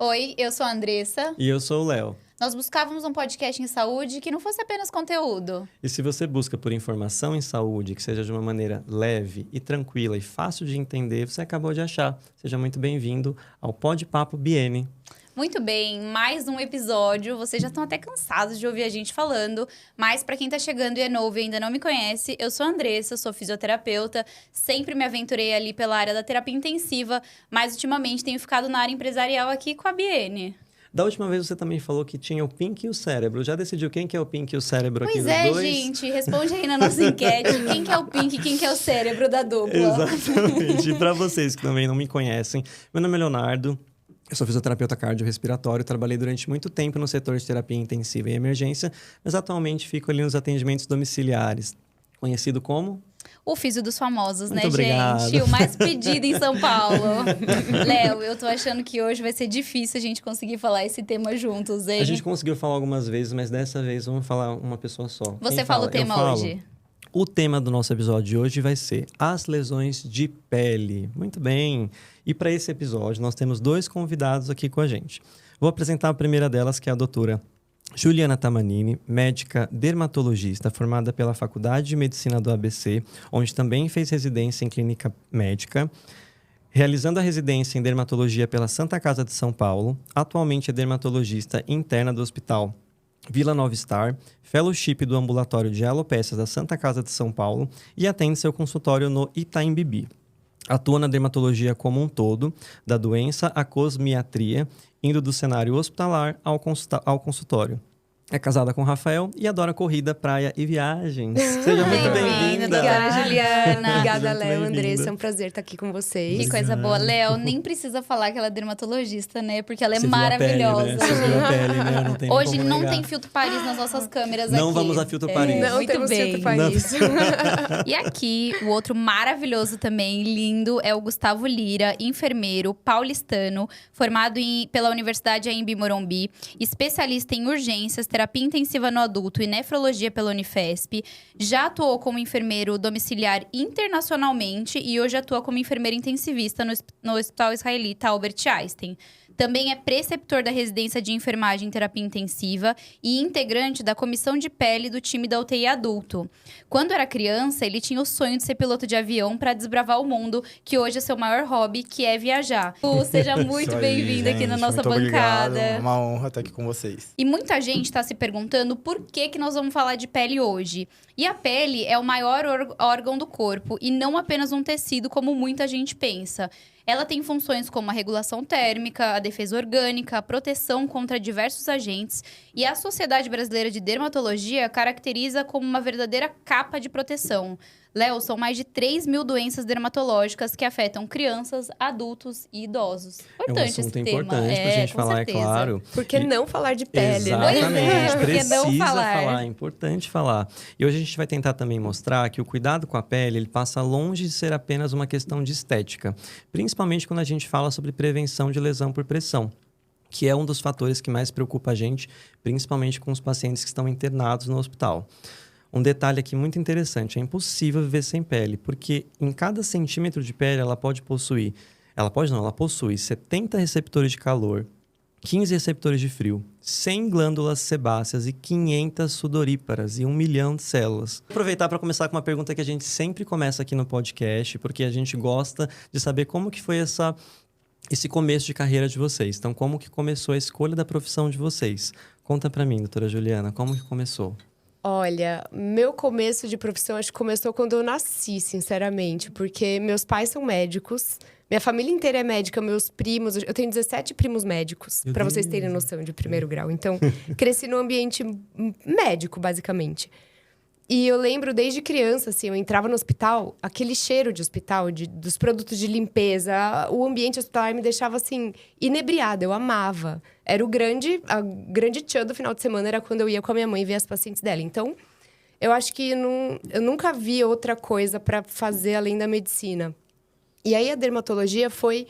Oi, eu sou a Andressa. E eu sou o Léo. Nós buscávamos um podcast em saúde que não fosse apenas conteúdo. E se você busca por informação em saúde, que seja de uma maneira leve e tranquila e fácil de entender, você acabou de achar. Seja muito bem-vindo ao Pod Papo BN. Muito bem, mais um episódio. Vocês já estão até cansados de ouvir a gente falando, mas para quem tá chegando e é novo e ainda não me conhece, eu sou a Andressa, sou fisioterapeuta, sempre me aventurei ali pela área da terapia intensiva, mas ultimamente tenho ficado na área empresarial aqui com a BN. Da última vez você também falou que tinha o Pink e o Cérebro. Já decidiu quem que é o Pink e o Cérebro aqui Pois dos é, dois? gente, responde aí na nossa enquete quem que é o Pink e quem que é o cérebro da dupla. Exatamente. E para vocês que também não me conhecem, meu nome é Leonardo. Eu sou fisioterapeuta cardiorrespiratório, trabalhei durante muito tempo no setor de terapia intensiva e emergência, mas atualmente fico ali nos atendimentos domiciliares, conhecido como... O Físio dos Famosos, Muito né, obrigado. gente? O mais pedido em São Paulo. Léo, eu tô achando que hoje vai ser difícil a gente conseguir falar esse tema juntos, hein? A gente conseguiu falar algumas vezes, mas dessa vez vamos falar uma pessoa só. Você Quem fala o Eu tema falo. hoje. O tema do nosso episódio de hoje vai ser as lesões de pele. Muito bem. E para esse episódio, nós temos dois convidados aqui com a gente. Vou apresentar a primeira delas, que é a doutora Juliana Tamanini, médica dermatologista, formada pela Faculdade de Medicina do ABC, onde também fez residência em clínica médica, realizando a residência em dermatologia pela Santa Casa de São Paulo. Atualmente é dermatologista interna do Hospital Vila Nova Star, fellowship do Ambulatório de Alopécias da Santa Casa de São Paulo e atende seu consultório no Itaim Bibi. Atua na dermatologia como um todo, da doença à cosmiatria, indo do cenário hospitalar ao consultório. É casada com Rafael e adora corrida, praia e viagens. Seja muito bem-vinda. Obrigada, Juliana. Obrigada, Muito Léo, bem-vinda. Andressa. É um prazer estar aqui com vocês. Que coisa boa. Léo, nem precisa falar que ela é dermatologista, né? Porque ela é Você viu a maravilhosa. pele, né? Você viu a pele, né? Não tem Hoje como não negar. tem filtro Paris nas nossas câmeras aqui. Não vamos a filtro Paris. Não Muito temos bem. filtro país. E aqui, o outro maravilhoso também, lindo, é o Gustavo Lira, enfermeiro paulistano, formado pela Universidade Anhembi Morumbi, especialista em urgências, terapia intensiva no adulto e nefrologia pela Unifesp. Já atuou como enfermeiro domiciliar internacionalmente e hoje atua como enfermeiro intensivista no Hospital Israelita Albert Einstein. Também é preceptor da residência de enfermagem e terapia intensiva e integrante da comissão de pele do time da UTI adulto. Quando era criança, ele tinha o sonho de ser piloto de avião para desbravar o mundo, que hoje é seu maior hobby, que é viajar. Seja muito Isso aí, bem-vindo aqui na gente. nossa Muito bancada. Obrigado. É uma honra estar aqui com vocês. E muita gente está se perguntando por que nós vamos falar de pele hoje. E a pele é o maior órgão do corpo e não apenas um tecido, como muita gente pensa. Ela tem funções como a regulação térmica, a defesa orgânica, a proteção contra diversos agentes. E a Sociedade Brasileira de Dermatologia caracteriza como uma verdadeira capa de proteção. Léo, são mais de 3 mil doenças dermatológicas que afetam crianças, adultos e idosos. É um Importante assunto esse importante tema. pra gente com falar, certeza. é claro. Por que não falar de pele, né? Exatamente, Por que não precisa falar? É importante falar. E hoje a gente vai tentar também mostrar que o cuidado com a pele, ele passa longe de ser apenas uma questão de estética, principalmente quando a gente fala sobre prevenção de lesão por pressão, que é um dos fatores que mais preocupa a gente, principalmente com os pacientes que estão internados no hospital. Um detalhe aqui muito interessante, é impossível viver sem pele, porque em cada centímetro de pele ela possui 70 receptores de calor, 15 receptores de frio, 100 glândulas sebáceas e 500 sudoríparas e 1 milhão de células. Vou aproveitar para começar com uma pergunta que a gente sempre começa aqui no podcast, porque a gente gosta de saber como que foi esse começo de carreira de vocês. Então, como que começou a escolha da profissão de vocês? Conta para mim, doutora Juliana, como que começou? Olha, meu começo de profissão acho que começou quando eu nasci, sinceramente. Porque meus pais são médicos, minha família inteira é médica, meus primos... Eu tenho 17 primos médicos, para vocês terem noção de primeiro grau. Então, cresci num ambiente médico, basicamente. E eu lembro, desde criança, assim, eu entrava no hospital, aquele cheiro de hospital, dos produtos de limpeza, o ambiente hospitalar me deixava, assim, inebriada, eu amava. Era a grande tchan do final de semana, era quando eu ia com a minha mãe ver as pacientes dela. Então, eu acho que eu nunca vi outra coisa para fazer além da medicina. E aí, a dermatologia foi...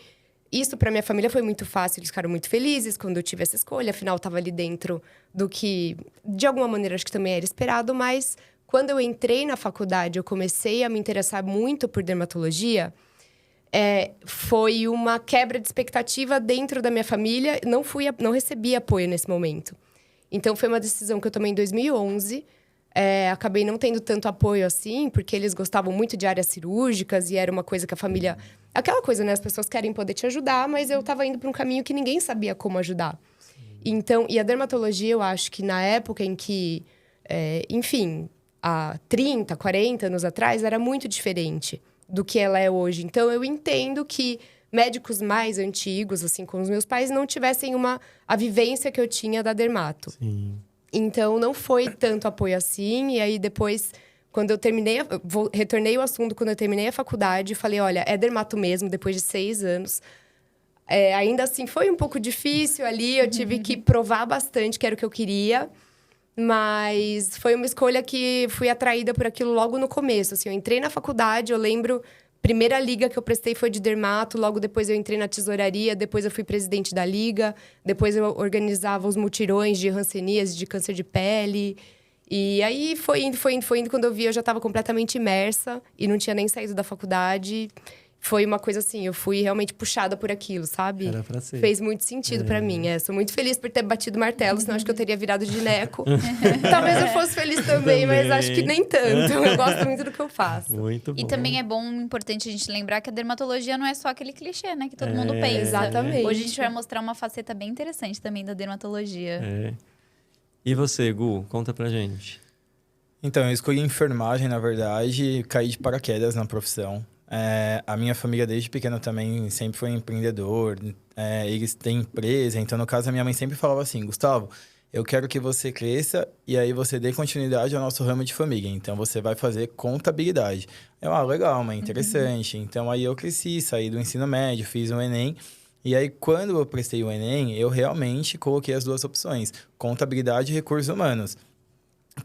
Isso, para minha família, foi muito fácil. Eles ficaram muito felizes quando eu tive essa escolha. Afinal, estava ali dentro do que, de alguma maneira, acho que também era esperado. Mas, quando eu entrei na faculdade, eu comecei a me interessar muito por dermatologia. foi uma quebra de expectativa dentro da minha família. Não recebi apoio nesse momento. Então, foi uma decisão que eu tomei em 2011. Acabei não tendo tanto apoio assim, porque eles gostavam muito de áreas cirúrgicas e era uma coisa que a família... Aquela coisa, né? As pessoas querem poder te ajudar, mas eu tava indo para um caminho que ninguém sabia como ajudar. Então, e a dermatologia, eu acho que na época em que, enfim, há 30, 40 anos atrás, era muito diferente do que ela é hoje. Então, eu entendo que médicos mais antigos, assim como os meus pais, não tivessem a vivência que eu tinha da dermato. Sim. Então, não foi tanto apoio assim. E aí, depois, quando eu terminei... retornei o assunto quando eu terminei a faculdade. Falei, olha, é dermato mesmo, depois de 6 anos. Ainda assim, foi um pouco difícil ali. Eu tive que provar bastante que era o que eu queria. Mas foi uma escolha que fui atraída por aquilo logo no começo. Assim, eu entrei na faculdade, eu lembro... Primeira liga que eu prestei foi de dermato, logo depois eu entrei na tesouraria, depois eu fui presidente da liga, depois eu organizava os mutirões de hanseníase, de câncer de pele. E aí foi indo. Quando eu vi, eu já estava completamente imersa e não tinha nem saído da faculdade. Foi uma coisa assim, eu fui realmente puxada por aquilo, sabe? Era pra ser. Fez muito sentido pra mim. Sou muito feliz por ter batido o martelo, senão acho que eu teria virado gineco. Talvez eu fosse feliz também, mas acho que nem tanto. Eu gosto muito do que eu faço. Muito bom. E também é importante a gente lembrar que a dermatologia não é só aquele clichê, né? Que todo mundo pensa. Exatamente. Hoje a gente vai mostrar uma faceta bem interessante também da dermatologia. E você, Gu? Conta pra gente. Então, eu escolhi enfermagem, na verdade, e caí de paraquedas na profissão. A minha família, desde pequena, também sempre foi empreendedor. Eles têm empresa. Então, no caso, a minha mãe sempre falava assim, Gustavo, eu quero que você cresça e aí você dê continuidade ao nosso ramo de família. Então, você vai fazer contabilidade. Legal, mãe, interessante. Então, aí eu cresci, saí do ensino médio, fiz o Enem. E aí, quando eu prestei o Enem, eu realmente coloquei as 2 opções, contabilidade e recursos humanos.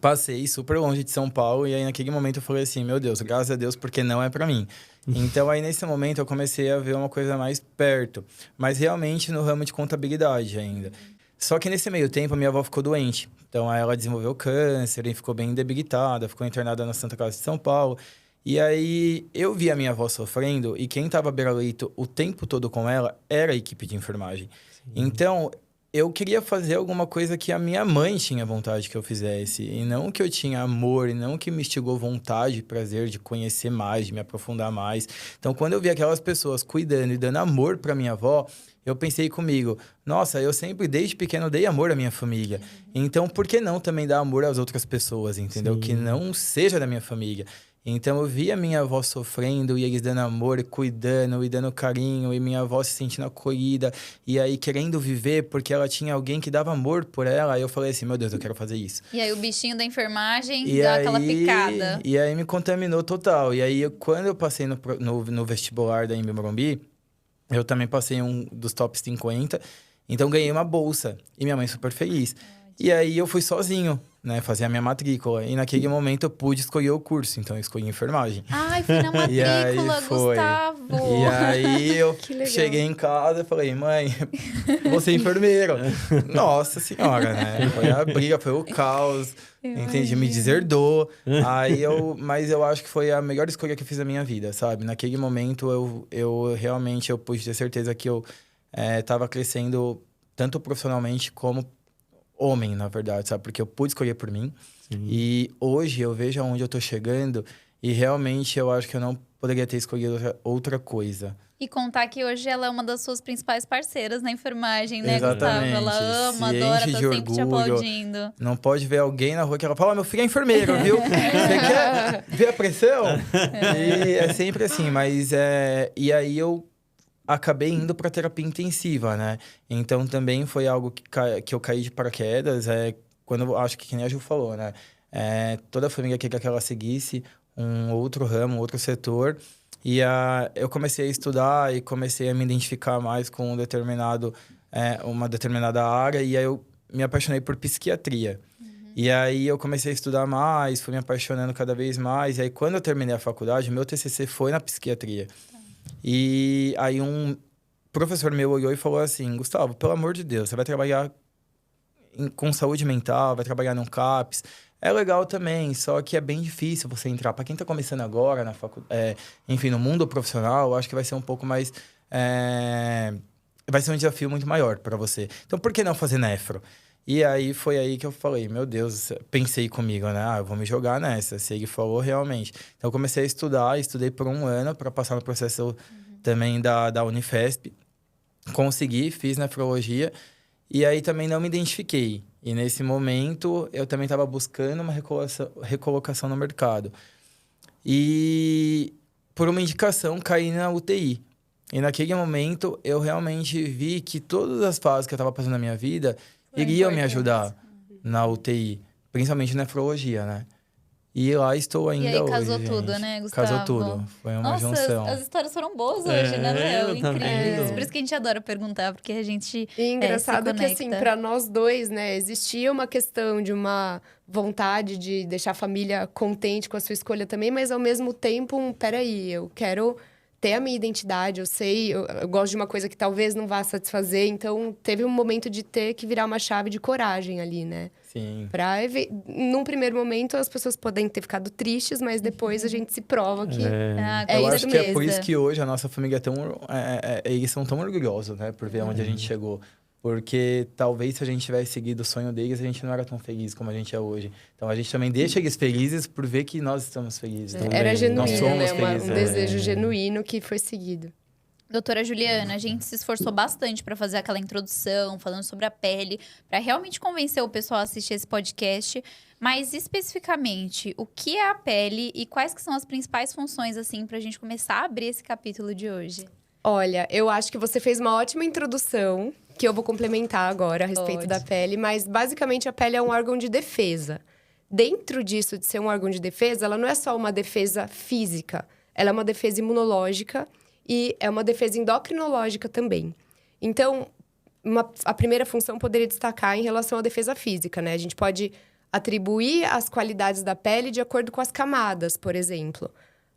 Passei super longe de São Paulo e aí naquele momento eu falei assim, meu Deus, graças a Deus, porque não é pra mim. Então aí nesse momento eu comecei a ver uma coisa mais perto, mas realmente no ramo de contabilidade ainda. Só que nesse meio tempo a minha avó ficou doente, então aí ela desenvolveu câncer e ficou bem debilitada, ficou internada na Santa Casa de São Paulo. E aí eu vi a minha avó sofrendo e quem tava à beira-leito o tempo todo com ela era a equipe de enfermagem. Então... eu queria fazer alguma coisa que a minha mãe tinha vontade que eu fizesse. E não que eu tinha amor, e não que me instigou vontade, prazer de conhecer mais, de me aprofundar mais. Então, quando eu vi aquelas pessoas cuidando e dando amor para minha avó, eu pensei comigo, nossa, eu sempre, desde pequeno, dei amor à minha família. Então, por que não também dar amor às outras pessoas, entendeu? Sim. Que não seja da minha família. Então, eu vi a minha avó sofrendo e eles dando amor e cuidando e dando carinho. E minha avó se sentindo acolhida. E aí, querendo viver porque ela tinha alguém que dava amor por ela. Aí eu falei assim, meu Deus, eu quero fazer isso. E aí o bichinho da enfermagem dá aquela picada. E aí me contaminou total. E aí, quando eu passei no vestibular da Embi Morumbi, eu também passei um dos top 50. Então, ganhei uma bolsa. E minha mãe super feliz. E aí, eu fui sozinho, né? Fazer a minha matrícula. E naquele momento, eu pude escolher o curso. Então, eu escolhi enfermagem. Ai, foi na matrícula, Gustavo! E aí, eu Que legal. cheguei em casa e falei, mãe, vou ser enfermeiro. Nossa senhora, né? Foi a briga, foi o caos. Entendi, me deserdou. Mas eu acho que foi a melhor escolha que eu fiz na minha vida, sabe? Naquele momento, eu realmente pude ter certeza que eu tava crescendo tanto profissionalmente como homem, na verdade, sabe? Porque eu pude escolher por mim. Sim. E hoje eu vejo aonde eu tô chegando e realmente eu acho que eu não poderia ter escolhido outra coisa. E contar que hoje ela é uma das suas principais parceiras na enfermagem, né, Exatamente. Gustavo? Ela ama, Se adora, enche tá de sempre te orgulho. aplaudindo. Não pode ver alguém na rua que ela fala, meu filho é enfermeiro, viu? Você quer ver a pressão? E é sempre assim, mas E aí eu acabei indo para terapia intensiva, né? Então também foi algo que eu caí de paraquedas, quando eu acho que nem a Ju falou, né? Toda a família queria que ela seguisse um outro ramo, um outro setor. E eu comecei a estudar e comecei a me identificar mais com uma determinada área. E aí eu me apaixonei por psiquiatria. E aí eu comecei a estudar mais, fui me apaixonando cada vez mais. E aí quando eu terminei a faculdade, meu TCC foi na psiquiatria. E aí um professor meu olhou e falou assim, Gustavo, pelo amor de Deus, você vai trabalhar com saúde mental, vai trabalhar num CAPS, É legal também, só que é bem difícil você entrar. Para quem tá começando agora na enfim, no mundo profissional, eu acho que vai ser um pouco mais... vai ser um desafio muito maior para você. Então, por que não fazer nefro? E aí, foi aí que eu falei, meu Deus, pensei comigo, né? Eu vou me jogar nessa, se ele falou realmente. Então, eu comecei a estudar, estudei por 1 ano para passar no processo também da Unifesp. Consegui, fiz nefrologia, e aí também não me identifiquei. E nesse momento, eu também estava buscando uma recolocação no mercado. E, por uma indicação, caí na UTI. E naquele momento, eu realmente vi que todas as fases que eu estava passando na minha vida iriam me ajudar na UTI, principalmente nefrologia, né? E lá estou ainda hoje, E aí casou gente. tudo, né, Gustavo? Casou tudo. Foi uma Nossa, junção. as histórias foram boas hoje, né, Léo? tá Incríveis. vendo? Por isso que a gente adora perguntar, porque a gente E engraçado se que, assim, conecta. para nós dois, né, existia uma questão de uma vontade de deixar a família contente com a sua escolha também, mas ao mesmo tempo, peraí, eu quero ter a minha identidade, eu gosto de uma coisa que talvez não vá satisfazer, então teve um momento de ter que virar uma chave de coragem ali, né? Sim. Num primeiro momento, as pessoas podem ter ficado tristes, mas depois a gente se prova que Ah, É com Eu acho que é por certeza. isso que hoje a nossa família é tão... eles são tão orgulhosos, né? Por ver onde a gente chegou. Porque talvez se a gente tivesse seguido o sonho deles, a gente não era tão feliz como a gente é hoje. Então, a gente também deixa eles felizes por ver que nós estamos felizes. também. era Nós genuíno, somos né? felizes. Um desejo genuíno que foi seguido. Doutora Juliana, a gente se esforçou bastante para fazer aquela introdução, falando sobre a pele, para realmente convencer o pessoal a assistir esse podcast. Mas, especificamente, o que é a pele e quais que são as principais funções, assim, para a gente começar a abrir esse capítulo de hoje? Olha, eu acho que você fez uma ótima introdução, que eu vou complementar agora a respeito Pode. da pele, mas basicamente a pele é um órgão de defesa. Dentro disso, de ser um órgão de defesa, ela não é só uma defesa física, ela é uma defesa imunológica e é uma defesa endocrinológica também. Então, a primeira função poderia destacar em relação à defesa física, né? A gente pode atribuir as qualidades da pele de acordo com as camadas, por exemplo.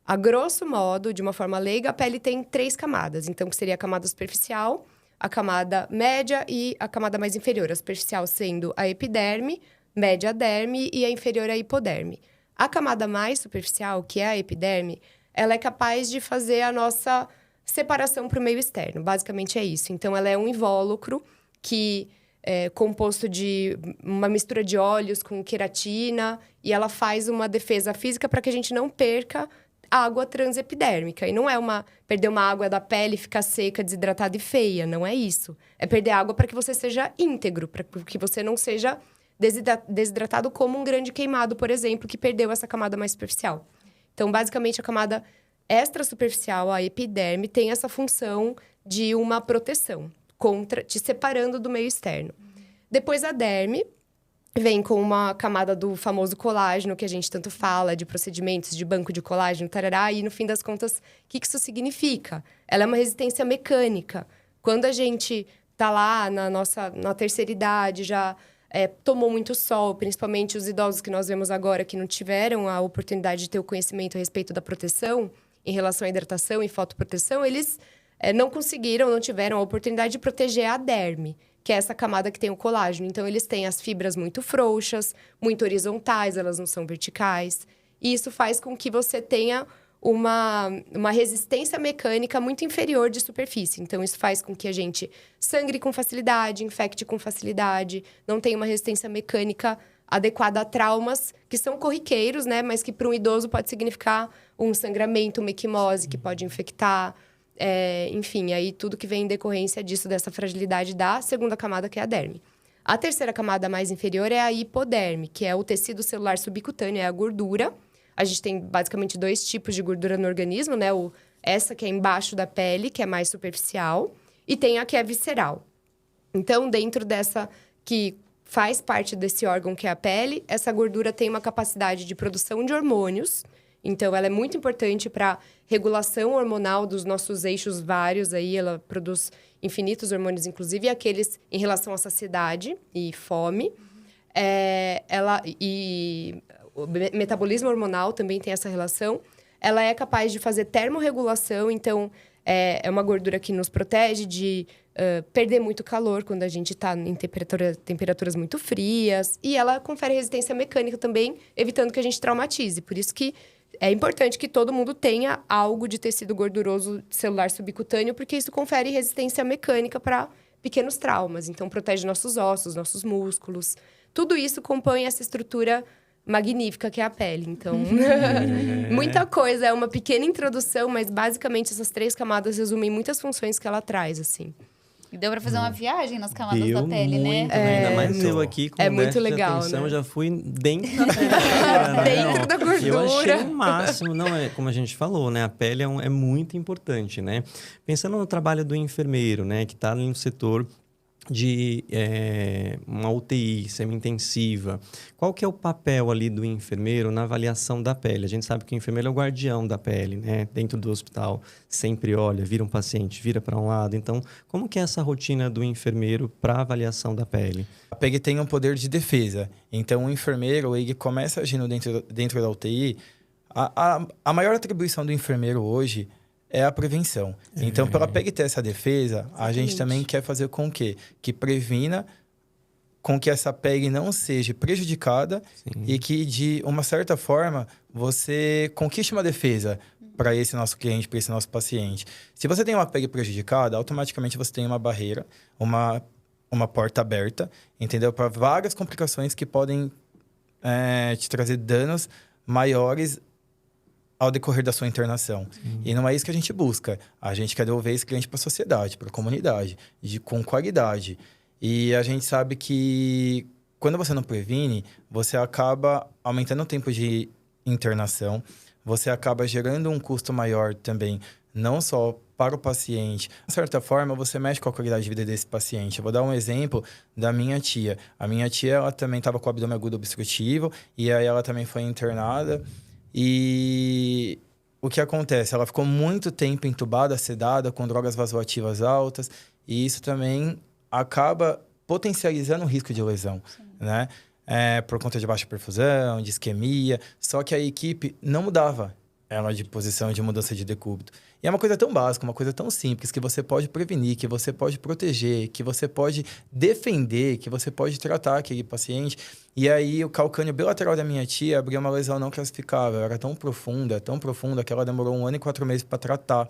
A grosso modo, de uma forma leiga, a pele tem 3 camadas. Então, que seria a camada superficial, a camada média e a camada mais inferior. A superficial sendo a epiderme, média a derme e a inferior a hipoderme. A camada mais superficial, que é a epiderme, ela é capaz de fazer a nossa separação para o meio externo. Basicamente é isso. Então, ela é um invólucro que é composto de uma mistura de óleos com queratina e ela faz uma defesa física para que a gente não perca água transepidérmica. E não é perder uma água da pele, ficar seca, desidratada e feia. Não é isso. É perder água para que você seja íntegro, para que você não seja desidratado como um grande queimado, por exemplo, que perdeu essa camada mais superficial. Então, basicamente, a camada extrasuperficial, a epiderme, tem essa função de uma proteção, te separando do meio externo. Depois, a derme vem com uma camada do famoso colágeno, que a gente tanto fala, de procedimentos de banco de colágeno, tarará, e no fim das contas, o que isso significa? Ela é uma resistência mecânica. Quando a gente tá lá na terceira idade, já tomou muito sol, principalmente os idosos que nós vemos agora, que não tiveram a oportunidade de ter o conhecimento a respeito da proteção, em relação à hidratação e fotoproteção, eles não tiveram a oportunidade de proteger a derme, que é essa camada que tem o colágeno. Então, eles têm as fibras muito frouxas, muito horizontais, elas não são verticais. E isso faz com que você tenha uma resistência mecânica muito inferior de superfície. Então, isso faz com que a gente sangre com facilidade, infecte com facilidade, não tenha uma resistência mecânica adequada a traumas que são corriqueiros, né? Mas que para um idoso pode significar um sangramento, uma equimose que pode infectar. Enfim, aí tudo que vem em decorrência disso, dessa fragilidade da segunda camada, que é a derme. A terceira camada mais inferior é a hipoderme, que é o tecido celular subcutâneo, é a gordura. A gente tem basicamente 2 tipos de gordura no organismo, né? Essa que é embaixo da pele, que é mais superficial, e tem a que é visceral. Então, dentro dessa que faz parte desse órgão que é a pele, essa gordura tem uma capacidade de produção de hormônios. Então, ela é muito importante para regulação hormonal dos nossos eixos vários. Aí, ela produz infinitos hormônios, inclusive aqueles em relação à saciedade e fome. O metabolismo hormonal também tem essa relação. Ela é capaz de fazer termorregulação, então, É uma gordura que nos protege de perder muito calor quando a gente está em temperaturas muito frias. E ela confere resistência mecânica também, evitando que a gente traumatize. Por isso que é importante que todo mundo tenha algo de tecido gorduroso celular subcutâneo, porque isso confere resistência mecânica para pequenos traumas. Então, protege nossos ossos, nossos músculos. Tudo isso compõe essa estrutura magnífica que é a pele. Então, muita coisa. É uma pequena introdução, mas basicamente essas 3 camadas resumem muitas funções que ela traz, assim. E deu pra fazer uma viagem nas camadas Deu da pele, muito, né? Ainda mais eu aqui com muito déficit de legal, atenção, né? já fui dentro da gordura, né? Dentro da gordura. Eu achei o máximo. Não, como a gente falou, né? A pele é muito importante, né? Pensando no trabalho do enfermeiro, né? Que está no setor de uma UTI semi-intensiva. Qual que é o papel ali do enfermeiro na avaliação da pele? A gente sabe que o enfermeiro é o guardião da pele, né? Dentro do hospital, sempre olha, vira um paciente, vira para um lado. Então, como que é essa rotina do enfermeiro para avaliação da pele? A PEG tem um poder de defesa. Então, o enfermeiro, ele começa agindo dentro da UTI. A maior atribuição do enfermeiro hoje é a prevenção. Então, pela PEG ter essa defesa, exatamente, a gente também quer fazer com que previna com que essa PEG não seja prejudicada. Sim. E que, de uma certa forma, você conquiste uma defesa para esse nosso cliente, para esse nosso paciente. Se você tem uma PEG prejudicada, automaticamente você tem uma barreira, uma porta aberta, entendeu? Para várias complicações que podem te trazer danos maiores ao decorrer da sua internação. Sim. E não é isso que a gente busca. A gente quer devolver esse cliente para a sociedade, para a comunidade, com qualidade. E a gente sabe que quando você não previne, você acaba aumentando o tempo de internação, você acaba gerando um custo maior também, não só para o paciente. De certa forma, você mexe com a qualidade de vida desse paciente. Eu vou dar um exemplo da minha tia. A minha tia, ela também estava com o abdômen agudo obstrutivo, e aí ela também foi internada. E o que acontece? Ela ficou muito tempo entubada, sedada, com drogas vasoativas altas, e isso também acaba potencializando o risco de lesão, né? Por conta de baixa perfusão, de isquemia. Só que a equipe não mudava ela de posição de mudança de decúbito. E é uma coisa tão básica, uma coisa tão simples, que você pode prevenir, que você pode proteger, que você pode defender, que você pode tratar aquele paciente. E aí, o calcânio bilateral da minha tia abriu uma lesão não classificável. Era tão profunda, que ela demorou 1 ano e 4 meses para tratar.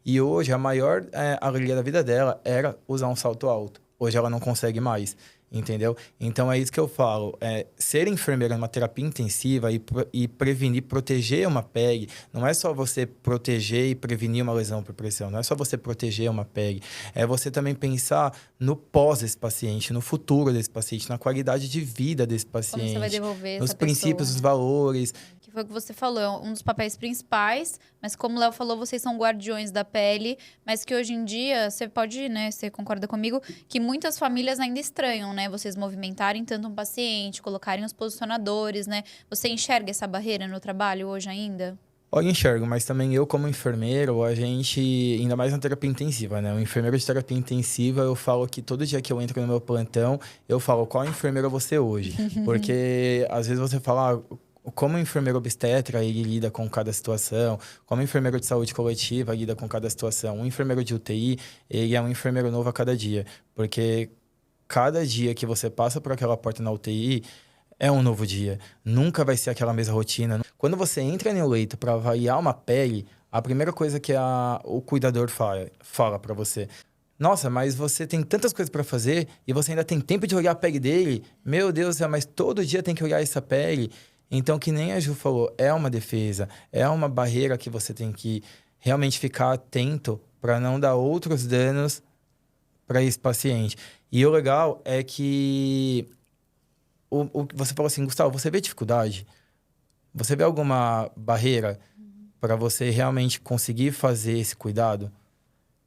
E hoje, a maior alegria da vida dela era usar um salto alto. Hoje, ela não consegue mais. Entendeu? Então, é isso que eu falo. Ser enfermeira numa terapia intensiva e prevenir, proteger uma PEG, não é só você proteger e prevenir uma lesão por pressão, não é só você proteger uma PEG, é você também pensar no pós desse paciente, no futuro desse paciente, na qualidade de vida desse paciente. Como você vai devolver nos essa princípios, pessoa, os valores. Que foi o que você falou, é um dos papéis principais, mas como o Léo falou, vocês são guardiões da pele, mas que hoje em dia, você pode, né, você concorda comigo, que muitas famílias ainda estranham, né, vocês movimentarem tanto um paciente, colocarem os posicionadores, né? Você enxerga essa barreira no trabalho hoje ainda? Olha, enxergo, mas também eu, como enfermeiro, a gente, ainda mais na terapia intensiva, né? O enfermeiro de terapia intensiva, eu falo que todo dia que eu entro no meu plantão, eu falo, qual enfermeiro você é hoje? Porque às vezes você fala, como enfermeiro obstetra, ele lida com cada situação. Como enfermeiro de saúde coletiva, lida com cada situação. Um enfermeiro de UTI, ele é um enfermeiro novo a cada dia. Porque cada dia que você passa por aquela porta na UTI, é um novo dia. Nunca vai ser aquela mesma rotina. Quando você entra no leito para avaliar uma pele, a primeira coisa que o cuidador fala para você: nossa, mas você tem tantas coisas para fazer e você ainda tem tempo de olhar a pele dele? Meu Deus, mas todo dia tem que olhar essa pele. Então, que nem a Ju falou, é uma defesa, é uma barreira que você tem que realmente ficar atento para não dar outros danos para esse paciente. E o legal é que você falou assim, Gustavo, você vê dificuldade? Você vê alguma barreira para você realmente conseguir fazer esse cuidado?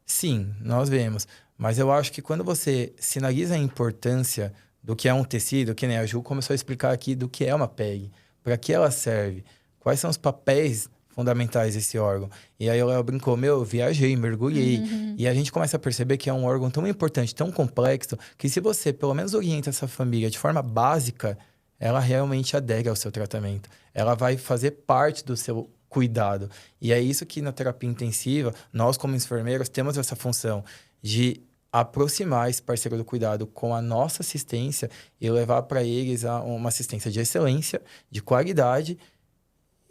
Sim, nós vemos. Mas eu acho que quando você sinaliza a importância do que é um tecido, que nem a Ju começou a explicar aqui do que é uma PEG, para que ela serve, quais são os papéis fundamentais desse órgão. E aí o Léo brincou, eu viajei, mergulhei. E a gente começa a perceber que é um órgão tão importante, tão complexo, que se você pelo menos orienta essa família de forma básica, ela realmente adere ao seu tratamento. Ela vai fazer parte do seu cuidado. E é isso que na terapia intensiva, nós como enfermeiros temos essa função de aproximar esse parceiro do cuidado com a nossa assistência e levar para eles uma assistência de excelência, de qualidade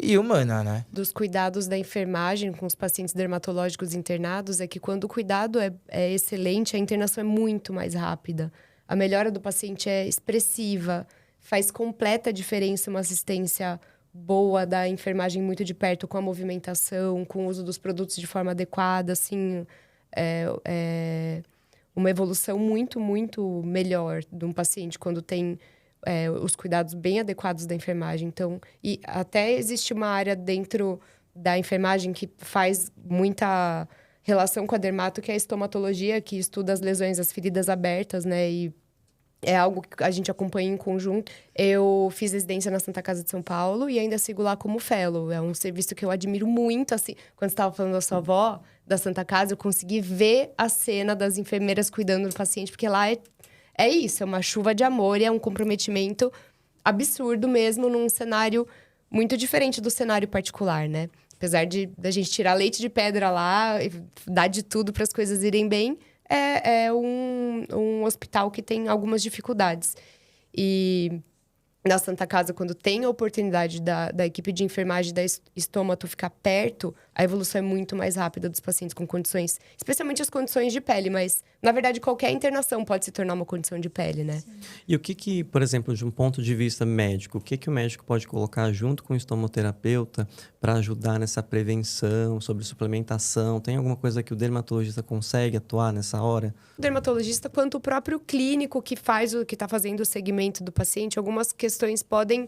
e humana, né? Dos cuidados da enfermagem com os pacientes dermatológicos internados é que quando o cuidado é excelente, a internação é muito mais rápida. A melhora do paciente é expressiva, faz completa diferença uma assistência boa da enfermagem muito de perto, com a movimentação, com o uso dos produtos de forma adequada, assim, uma evolução muito, muito melhor de um paciente quando tem os cuidados bem adequados da enfermagem. Então, e até existe uma área dentro da enfermagem que faz muita relação com a dermato, que é a estomatologia, que estuda as lesões, as feridas abertas, né? E é algo que a gente acompanha em conjunto. Eu fiz residência na Santa Casa de São Paulo e ainda sigo lá como fellow. É um serviço que eu admiro muito, assim. Quando você estava falando da sua avó, da Santa Casa, eu consegui ver a cena das enfermeiras cuidando do paciente, porque lá é isso, é uma chuva de amor e é um comprometimento absurdo mesmo num cenário muito diferente do cenário particular, né? Apesar da gente tirar leite de pedra lá e dar de tudo para as coisas irem bem, é um hospital que tem algumas dificuldades. E na Santa Casa, quando tem a oportunidade da equipe de enfermagem da estômato ficar perto, a evolução é muito mais rápida dos pacientes com condições, especialmente as condições de pele, mas, na verdade, qualquer internação pode se tornar uma condição de pele, né? Sim. E o que, por exemplo, de um ponto de vista médico, o que o médico pode colocar junto com o estomoterapeuta para ajudar nessa prevenção, sobre suplementação? Tem alguma coisa que o dermatologista consegue atuar nessa hora? O dermatologista, quanto o próprio clínico que está fazendo o segmento do paciente, algumas questões podem...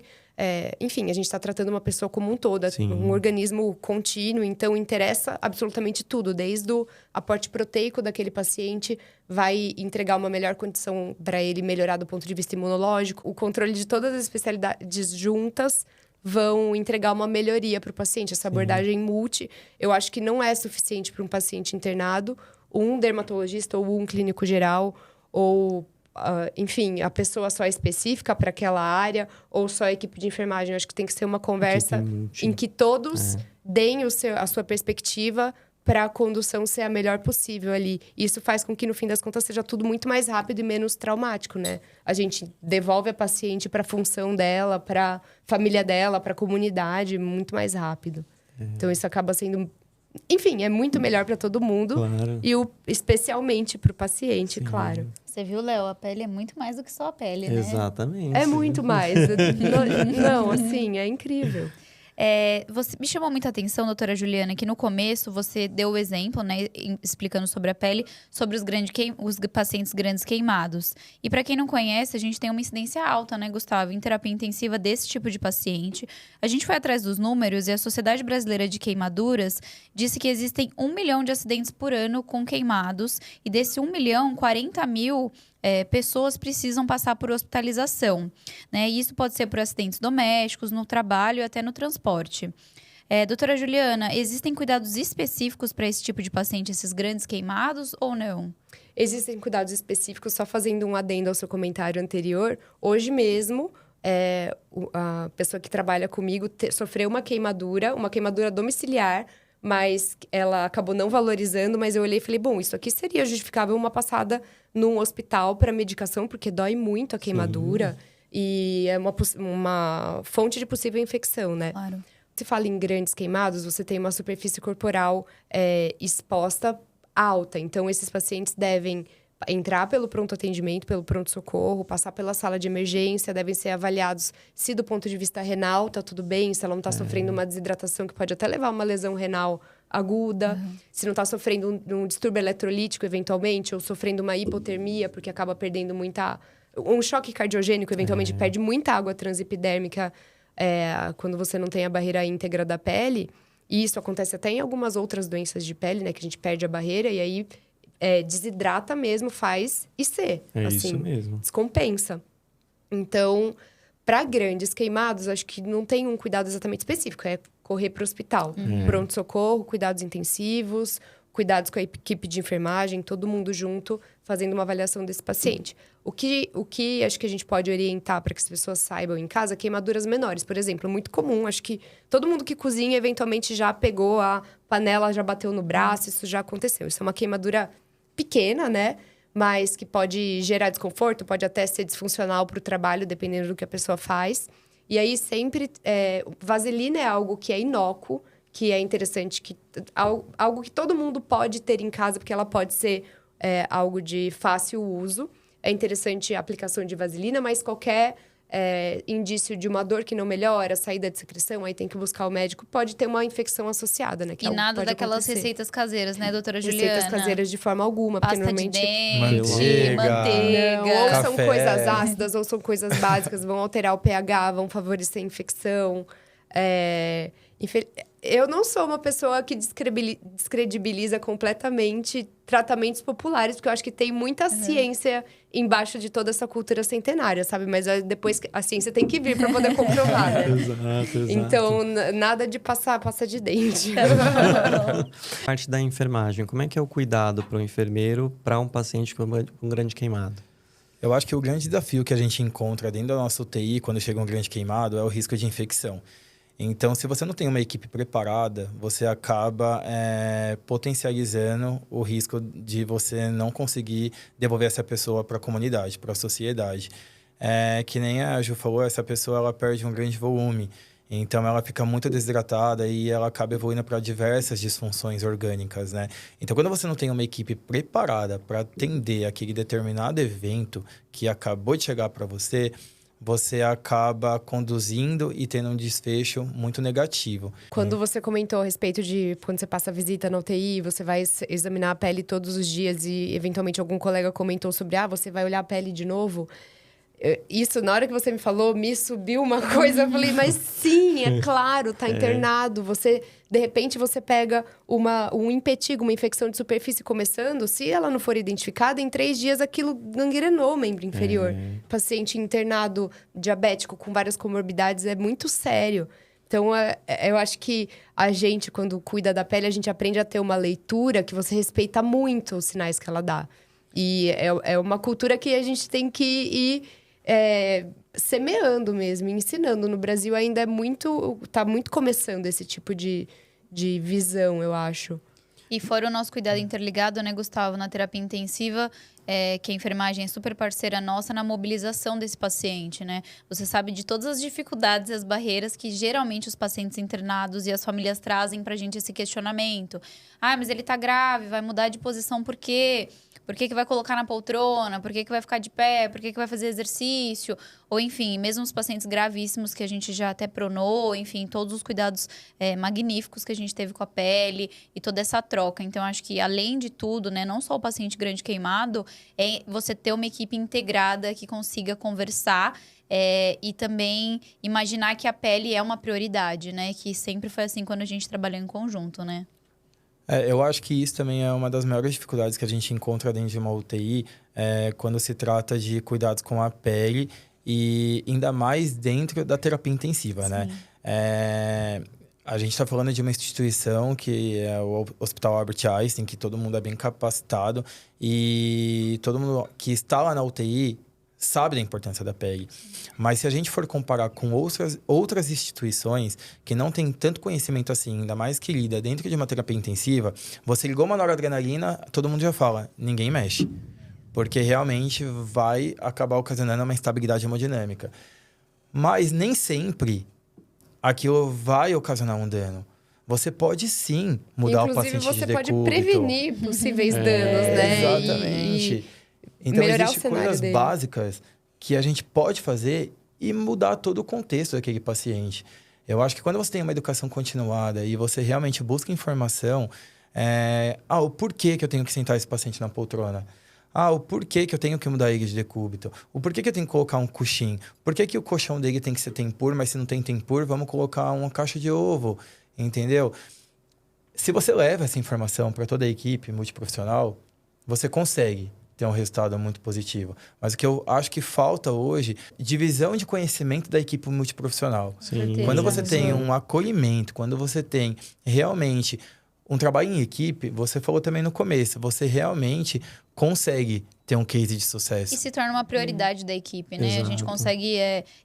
enfim, a gente está tratando uma pessoa como um todo, um organismo contínuo, então interessa absolutamente tudo, desde o aporte proteico daquele paciente, vai entregar uma melhor condição para ele melhorar do ponto de vista imunológico, o controle de todas as especialidades juntas vão entregar uma melhoria para o paciente. Essa abordagem multi, eu acho que não é suficiente para um paciente internado, um dermatologista ou um clínico geral, ou... enfim, a pessoa só específica para aquela área ou só a equipe de enfermagem. Eu acho que tem que ser uma conversa em que todos deem a sua perspectiva para a condução ser a melhor possível ali. Isso faz com que, no fim das contas, seja tudo muito mais rápido e menos traumático, né? A gente devolve a paciente para a função dela, para a família dela, para a comunidade, muito mais rápido. Então, isso acaba sendo... Enfim, é muito melhor para todo mundo. Claro. E especialmente para o paciente, claro. Você viu, Léo? A pele é muito mais do que só a pele, né? Exatamente. É muito mais. Não, assim, é incrível. Você me chamou muita atenção, doutora Juliana, que no começo você deu o exemplo, né, explicando sobre a pele, sobre os pacientes grandes queimados. E para quem não conhece, a gente tem uma incidência alta, né, Gustavo, em terapia intensiva desse tipo de paciente. A gente foi atrás dos números e a Sociedade Brasileira de Queimaduras disse que existem 1 milhão de acidentes por ano com queimados. E desse 1 milhão, 40 mil... pessoas precisam passar por hospitalização, né? E isso pode ser por acidentes domésticos, no trabalho e até no transporte. Doutora Juliana, existem cuidados específicos para esse tipo de paciente, esses grandes queimados, ou não? Existem cuidados específicos, só fazendo um adendo ao seu comentário anterior. Hoje mesmo, a pessoa que trabalha comigo sofreu uma queimadura domiciliar, mas ela acabou não valorizando, mas eu olhei e falei, bom, isso aqui seria justificável uma passada num hospital para medicação, porque dói muito a queimadura. E é uma fonte de possível infecção, né? Claro. Se fala em grandes queimados, você tem uma superfície corporal exposta alta. Então, esses pacientes devem entrar pelo pronto atendimento, pelo pronto-socorro, passar pela sala de emergência, devem ser avaliados se do ponto de vista renal tá tudo bem, se ela não está sofrendo uma desidratação que pode até levar a uma lesão renal aguda, se não está sofrendo um distúrbio eletrolítico eventualmente, ou sofrendo uma hipotermia, porque acaba perdendo um choque cardiogênico, eventualmente perde muita água transepidérmica quando você não tem a barreira íntegra da pele. E isso acontece até em algumas outras doenças de pele, né? Que a gente perde a barreira e aí desidrata mesmo, faz IC. Isso mesmo. Descompensa. Então, para grandes queimados, acho que não tem um cuidado exatamente específico. É correr para o hospital. Pronto-socorro, cuidados intensivos, cuidados com a equipe de enfermagem, todo mundo junto, fazendo uma avaliação desse paciente. O que acho que a gente pode orientar para que as pessoas saibam em casa, queimaduras menores, por exemplo, muito comum. Acho que todo mundo que cozinha, eventualmente, já pegou a panela, já bateu no braço, isso já aconteceu. Isso é uma queimadura pequena, né? Mas que pode gerar desconforto, pode até ser disfuncional para o trabalho, dependendo do que a pessoa faz. E aí, sempre, vaselina é algo que é inócuo, que é interessante, algo que todo mundo pode ter em casa, porque ela pode ser algo de fácil uso. É interessante a aplicação de vaselina, mas qualquer indício de uma dor que não melhora, saída de secreção, aí tem que buscar o médico, pode ter uma infecção associada, né? E nada daquelas receitas caseiras, né, doutora Juliana? Receitas caseiras de forma alguma, porque pasta normalmente... de dente, manteiga. Não, ou café. são coisas ácidas, ou são coisas básicas, vão alterar o pH, vão favorecer a infecção. Eu não sou uma pessoa que descredibiliza completamente tratamentos populares, porque eu acho que tem muita ciência embaixo de toda essa cultura centenária, sabe? Mas depois a ciência tem que vir para poder comprovar, né? Exato. Então, nada de pasta de dente. Parte da enfermagem, como é que é o cuidado para o enfermeiro para um paciente com grande queimado? Eu acho que o grande desafio que a gente encontra dentro da nossa UTI, quando chega um grande queimado, é o risco de infecção. Então, se você não tem uma equipe preparada, você acaba potencializando o risco de você não conseguir devolver essa pessoa para a comunidade, para a sociedade. Que nem a Ju falou, essa pessoa ela perde um grande volume. Então, ela fica muito desidratada e ela acaba evoluindo para diversas disfunções orgânicas, né? Então, quando você não tem uma equipe preparada para atender aquele determinado evento que acabou de chegar para você acaba conduzindo e tendo um desfecho muito negativo. Quando você comentou a respeito de quando você passa a visita na UTI, você vai examinar a pele todos os dias e, eventualmente, algum colega comentou sobre, você vai olhar a pele de novo? Isso, na hora que você me falou, me subiu uma coisa. Eu falei, mas sim, é claro, tá internado. De repente, você pega um impetigo, uma infecção de superfície começando. Se ela não for identificada, em 3 dias aquilo gangrenou o membro inferior. Paciente internado, diabético, com várias comorbidades, é muito sério. Então, eu acho que a gente, quando cuida da pele, a gente aprende a ter uma leitura que você respeita muito os sinais que ela dá. E é uma cultura que a gente tem que ir semeando mesmo, ensinando. No Brasil ainda tá muito começando esse tipo de visão, eu acho. E fora o nosso cuidado interligado, né, Gustavo, na terapia intensiva, que a enfermagem é super parceira nossa na mobilização desse paciente, né? Você sabe de todas as dificuldades e as barreiras que geralmente os pacientes internados e as famílias trazem pra gente esse questionamento. Mas ele tá grave, vai mudar de posição por quê? Por que vai colocar na poltrona? Por que vai ficar de pé? Por que vai fazer exercício? Ou, enfim, mesmo os pacientes gravíssimos que a gente já até pronou, enfim, todos os cuidados magníficos que a gente teve com a pele e toda essa troca. Então, acho que, além de tudo, né, não só o paciente grande queimado, é você ter uma equipe integrada que consiga conversar e também imaginar que a pele é uma prioridade, né? Que sempre foi assim quando a gente trabalhou em conjunto, né? Eu acho que isso também é uma das maiores dificuldades que a gente encontra dentro de uma UTI, quando se trata de cuidados com a pele e ainda mais dentro da terapia intensiva, né? A gente está falando de uma instituição que é o Hospital Albert Einstein, que todo mundo é bem capacitado e todo mundo que está lá na UTI sabe da importância da pele. Mas se a gente for comparar com outras instituições que não têm tanto conhecimento assim, ainda mais que lida dentro de uma terapia intensiva, você ligou uma noradrenalina, todo mundo já fala, ninguém mexe. Porque realmente vai acabar ocasionando uma instabilidade hemodinâmica. Mas nem sempre aquilo vai ocasionar um dano. Você pode sim mudar o paciente de decúbito. Inclusive, você pode prevenir possíveis danos, né? Exatamente. Então, existem coisas básicas que a gente pode fazer e mudar todo o contexto daquele paciente. Eu acho que quando você tem uma educação continuada e você realmente busca informação, o porquê que eu tenho que sentar esse paciente na poltrona? O porquê que eu tenho que mudar ele de decúbito? O porquê que eu tenho que colocar um coxim? Por que o colchão dele tem que ser tempur, mas se não tem tempur, vamos colocar uma caixa de ovo, entendeu? Se você leva essa informação para toda a equipe multiprofissional, você consegue ter um resultado muito positivo. Mas o que eu acho que falta hoje, divisão de conhecimento da equipe multiprofissional. Sim. Quando você tem um acolhimento, quando você tem realmente um trabalho em equipe, você falou também no começo, você realmente consegue ter um case de sucesso. E se torna uma prioridade da equipe, né? Exato. A gente consegue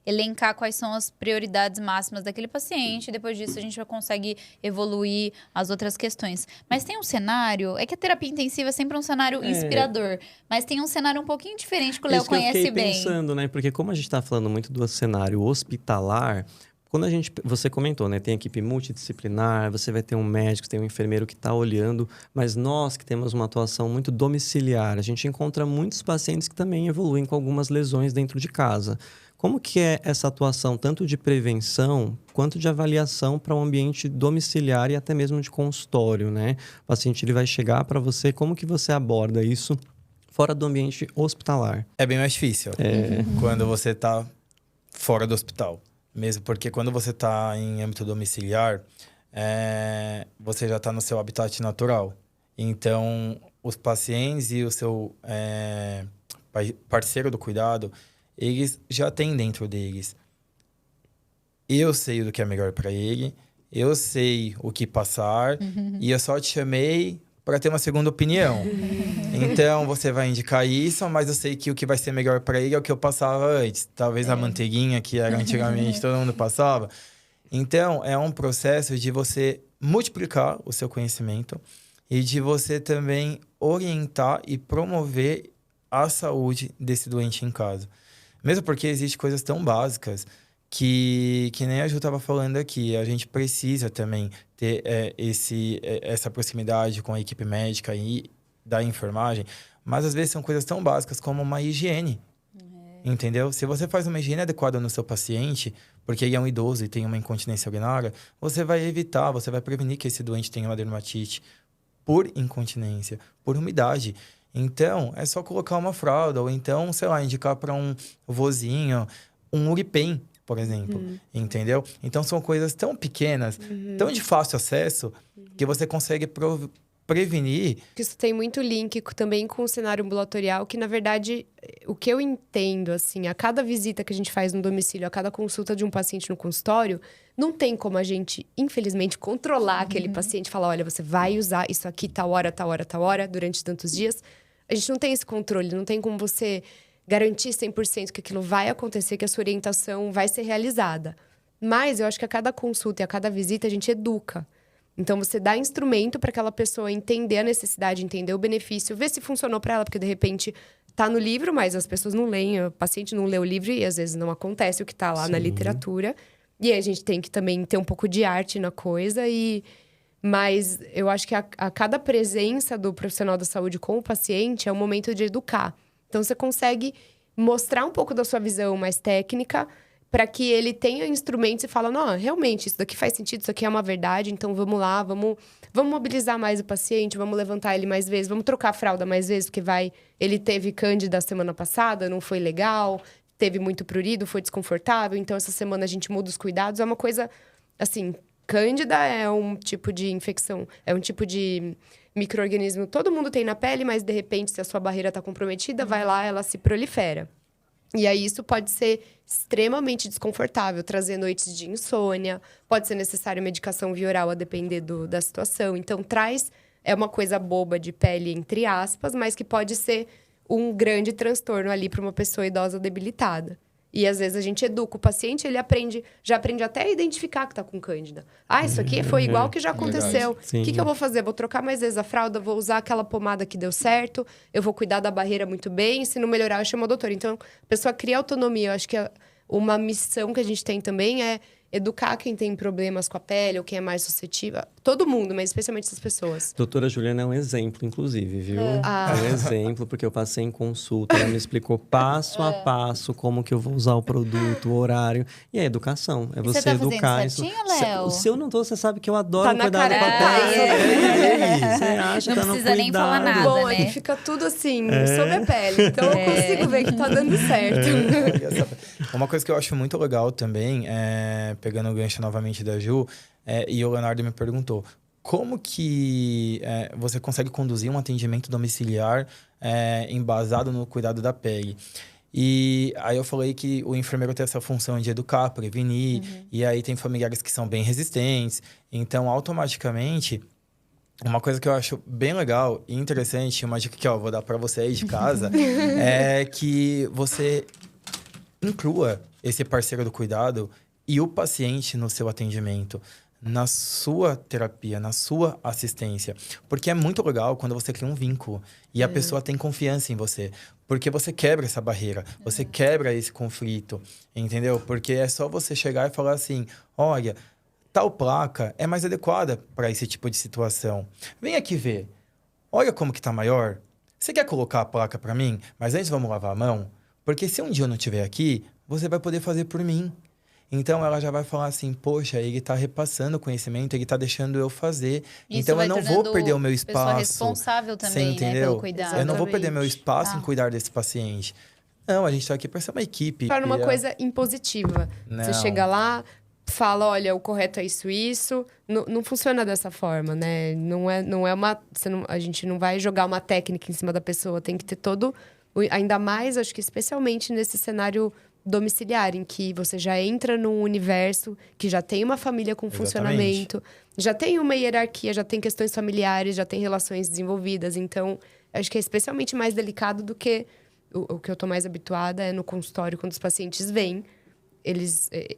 elencar quais são as prioridades máximas daquele paciente. Depois disso, a gente já consegue evoluir as outras questões. Mas tem um cenário... É que a terapia intensiva é sempre um cenário inspirador. Mas tem um cenário um pouquinho diferente que o Léo Isso que eu conhece fiquei bem. pensando, né? Porque como a gente está falando muito do cenário hospitalar, quando você comentou, né? Tem equipe multidisciplinar, você vai ter um médico, tem um enfermeiro que está olhando, mas nós que temos uma atuação muito domiciliar, a gente encontra muitos pacientes que também evoluem com algumas lesões dentro de casa. Como que é essa atuação, tanto de prevenção, quanto de avaliação para um ambiente domiciliar e até mesmo de consultório, né? O paciente ele vai chegar para você, como que você aborda isso fora do ambiente hospitalar? É bem mais difícil quando você está fora do hospital. Mesmo porque quando você está em âmbito domiciliar, você já está no seu habitat natural. Então, os pacientes e o seu parceiro do cuidado, eles já têm dentro deles. Eu sei do que é melhor para ele, eu sei o que passar, e eu só te chamei para ter uma segunda opinião. Então, você vai indicar isso, mas eu sei que o que vai ser melhor para ele é o que eu passava antes. Talvez a manteiguinha, que era antigamente todo mundo passava. Então, é um processo de você multiplicar o seu conhecimento e de você também orientar e promover a saúde desse doente em casa. Mesmo porque existem coisas tão básicas que nem a Ju estava falando aqui, a gente precisa também ter essa proximidade com a equipe médica e da enfermagem, mas às vezes são coisas tão básicas como uma higiene, entendeu? Se você faz uma higiene adequada no seu paciente, porque ele é um idoso e tem uma incontinência urinária, você vai prevenir que esse doente tenha uma dermatite por incontinência, por umidade. Então, é só colocar uma fralda, ou então, sei lá, indicar para um vozinho, um Uripen, por exemplo, entendeu? Então, são coisas tão pequenas, tão de fácil acesso, que você consegue prevenir. Isso tem muito link também com o cenário ambulatorial, que, na verdade, o que eu entendo, assim, a cada visita que a gente faz no domicílio, a cada consulta de um paciente no consultório, não tem como a gente, infelizmente, controlar aquele paciente e falar, olha, você vai usar isso aqui tal hora, durante tantos dias. A gente não tem esse controle, não tem como você garantir 100% que aquilo vai acontecer, que a sua orientação vai ser realizada. Mas eu acho que a cada consulta e a cada visita a gente educa. Então, você dá instrumento para aquela pessoa entender a necessidade, entender o benefício, ver se funcionou para ela, porque, de repente, tá no livro, mas as pessoas não leem, o paciente não lê o livro e, às vezes, não acontece o que tá lá na literatura. E aí, a gente tem que também ter um pouco de arte na coisa Mas eu acho que a cada presença do profissional da saúde com o paciente é um momento de educar. Então, você consegue mostrar um pouco da sua visão mais técnica para que ele tenha instrumentos e fala, não, realmente, isso daqui faz sentido, isso aqui é uma verdade, então vamos lá, vamos mobilizar mais o paciente, vamos levantar ele mais vezes, vamos trocar a fralda mais vezes, porque ele teve cândida semana passada, não foi legal, teve muito prurido, foi desconfortável, então essa semana a gente muda os cuidados. É uma coisa, assim, cândida é um tipo de infecção, é um tipo de micro-organismo, todo mundo tem na pele, mas de repente, se a sua barreira está comprometida, vai lá, ela se prolifera. E aí, isso pode ser extremamente desconfortável, trazer noites de insônia, pode ser necessário medicação via oral a depender da situação. Então, é uma coisa boba de pele, entre aspas, mas que pode ser um grande transtorno ali para uma pessoa idosa debilitada. E, às vezes, a gente educa o paciente, ele já aprende até a identificar que está com cândida. Ah, isso aqui foi igual que já aconteceu. O que eu vou fazer? Vou trocar mais vezes a fralda, vou usar aquela pomada que deu certo, eu vou cuidar da barreira muito bem, se não melhorar, eu chamo o doutor. Então, a pessoa cria autonomia. Eu acho que uma missão que a gente tem também é educar quem tem problemas com a pele ou quem é mais suscetível. Todo mundo, mas especialmente essas pessoas. Doutora Juliana é um exemplo, inclusive, viu? É um exemplo, porque eu passei em consulta, ela me explicou passo a passo como que eu vou usar o produto, o horário. E a educação, é você tá educar isso. Léo? Se eu não tô, você sabe que eu adoro Tá cuidar da pele. Você acha Não que precisa nem falar nada, Bom, né? aqui fica tudo assim, sob a pele. Então, eu consigo ver que tá dando certo. Uma coisa que eu acho muito legal também, pegando o gancho novamente da Ju, e o Leonardo me perguntou, como que você consegue conduzir um atendimento domiciliar embasado no cuidado da pele? E aí eu falei que o enfermeiro tem essa função de educar, prevenir, e aí tem familiares que são bem resistentes. Então, automaticamente, Uma coisa que eu acho bem legal e interessante, uma dica que eu vou dar para você aí de casa, é que você inclua esse parceiro do cuidado e o paciente no seu atendimento, na sua terapia, na sua assistência. Porque é muito legal quando você cria um vínculo e a pessoa tem confiança em você. Porque você quebra essa barreira, você quebra esse conflito, entendeu? Porque é só você chegar e falar assim, olha, tal placa é mais adequada para esse tipo de situação. Vem aqui ver. Olha como que tá maior. Você quer colocar a placa para mim? Mas antes vamos lavar a mão? Porque se um dia eu não estiver aqui, você vai poder fazer por mim. Então, ela já vai falar assim, poxa, ele tá repassando o conhecimento, ele tá deixando eu fazer. Isso então, vai eu não vou tornando perder o meu pessoa espaço. responsável Você também, né, entendeu? pelo cuidado. Eu não vou perder meu espaço Tá. em cuidar desse paciente. Não, a gente tá aqui para ser uma equipe. Torna uma E coisa impositiva. Você Não. chega lá, fala, olha, o correto é isso. Não funciona dessa forma, né? Não é uma... a gente não vai jogar uma técnica em cima da pessoa. Tem que ter todo... Ainda mais, acho que especialmente nesse cenário domiciliar, em que você já entra num universo que já tem uma família com funcionamento, já tem uma hierarquia, já tem questões familiares, já tem relações desenvolvidas. Então, acho que é especialmente mais delicado do que... O que eu tô mais habituada é no consultório, quando os pacientes vêm.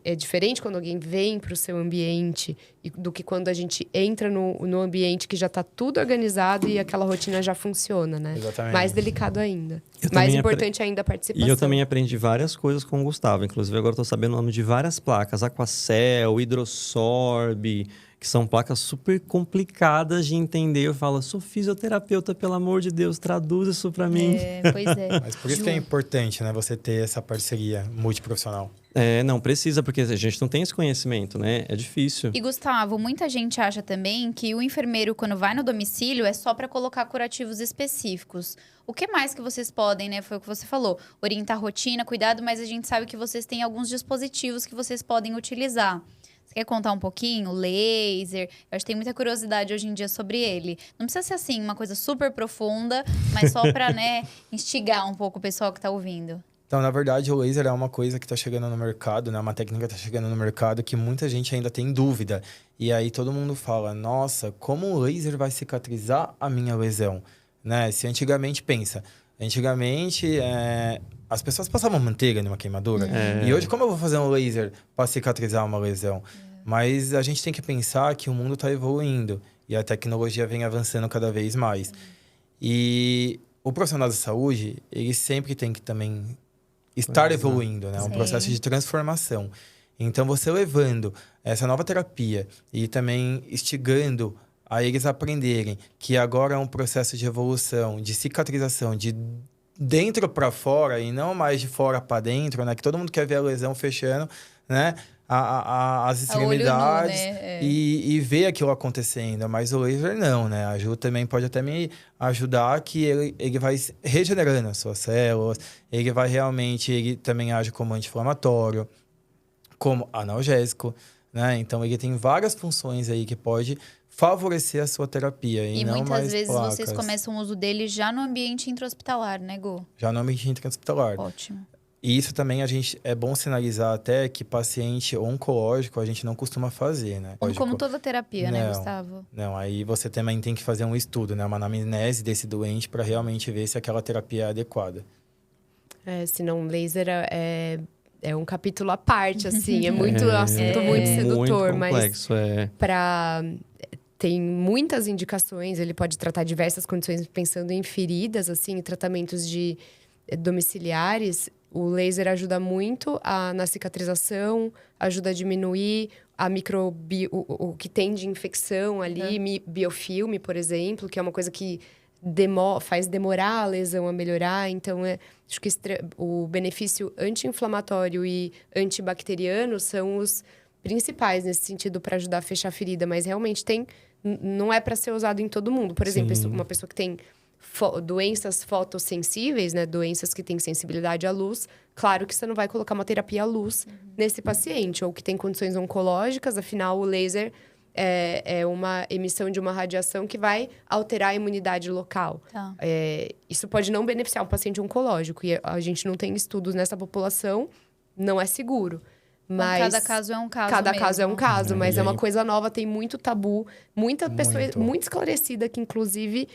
É diferente quando alguém vem para o seu ambiente do que quando a gente entra no ambiente que já está tudo organizado e aquela rotina já funciona, né? Exatamente. Mais delicado ainda. Eu Mais também importante ainda a participação. E eu também aprendi várias coisas com o Gustavo. Inclusive, agora eu tô sabendo o nome de várias placas. Aquacel, Hidrosorb, que são placas super complicadas de entender. Eu falo, sou fisioterapeuta, pelo amor de Deus, traduz isso pra mim. Pois é. Mas por isso que é importante, né? Você ter essa parceria multiprofissional. Não, precisa, porque a gente não tem esse conhecimento, né? É difícil. E, Gustavo, muita gente acha também que o enfermeiro, quando vai no domicílio, é só para colocar curativos específicos. O que mais que vocês podem, né? Foi o que você falou. Orientar a rotina, cuidado, mas a gente sabe que vocês têm alguns dispositivos que vocês podem utilizar. Você quer contar um pouquinho? Laser. Eu acho que tem muita curiosidade hoje em dia sobre ele. Não precisa ser assim, uma coisa super profunda, mas só para, né, instigar um pouco o pessoal que tá ouvindo. Então, na verdade, o laser é uma coisa que está chegando no mercado, né? Uma técnica que está chegando no mercado que muita gente ainda tem dúvida. E aí todo mundo fala, nossa, como o laser vai cicatrizar a minha lesão? Né? Se antigamente, as pessoas passavam manteiga numa queimadura. E hoje, como eu vou fazer um laser para cicatrizar uma lesão? Mas a gente tem que pensar que o mundo está evoluindo e a tecnologia vem avançando cada vez mais. E o profissional da saúde, ele sempre tem que também estar evoluindo, né? Um processo de transformação. Então, você levando essa nova terapia e também instigando a eles aprenderem que agora é um processo de evolução, de cicatrização, de dentro para fora e não mais de fora para dentro, né? Que todo mundo quer ver a lesão fechando, né? As extremidades olho nu, né? e ver aquilo acontecendo. Mas o laser não, né? A Ju também pode até me ajudar que ele vai regenerando as suas células, ele vai realmente, ele também age como anti-inflamatório, como analgésico, né? Então, ele tem várias funções aí que pode favorecer a sua terapia. E não muitas mais vezes placas. vocês começam o uso dele já no ambiente intra-hospitalar, né, Gu? Já no ambiente intra-hospitalar. Ótimo. E isso também é bom sinalizar até que paciente oncológico a gente não costuma fazer, né? Como toda terapia, né, Não. Gustavo? Não, aí você também tem que fazer um estudo, né? Uma anamnese desse doente para realmente ver se aquela terapia é adequada. Senão laser é um capítulo à parte, assim. É muito assunto muito sedutor, muito complexo, tem muitas indicações. Ele pode tratar diversas condições, pensando em feridas, assim, tratamentos domiciliares. O laser ajuda muito na cicatrização, ajuda a diminuir o que tem de infecção ali, biofilme, por exemplo, que é uma coisa que faz demorar a lesão a melhorar. Então, acho que o benefício anti-inflamatório e antibacteriano são os principais nesse sentido para ajudar a fechar a ferida. Mas realmente não é para ser usado em todo mundo. Por exemplo, uma pessoa que tem doenças fotossensíveis, né? Doenças que têm sensibilidade à luz. Claro que você não vai colocar uma terapia à luz nesse paciente. Ou que tem condições oncológicas, afinal, o laser é uma emissão de uma radiação que vai alterar a imunidade local. Tá. Isso pode não beneficiar um paciente oncológico. E a gente não tem estudos nessa população, não é seguro. Mas cada caso é um caso cada mesmo. caso é um caso, mas E é uma aí? coisa nova, tem muito tabu. Muita pessoa muito esclarecida que, inclusive,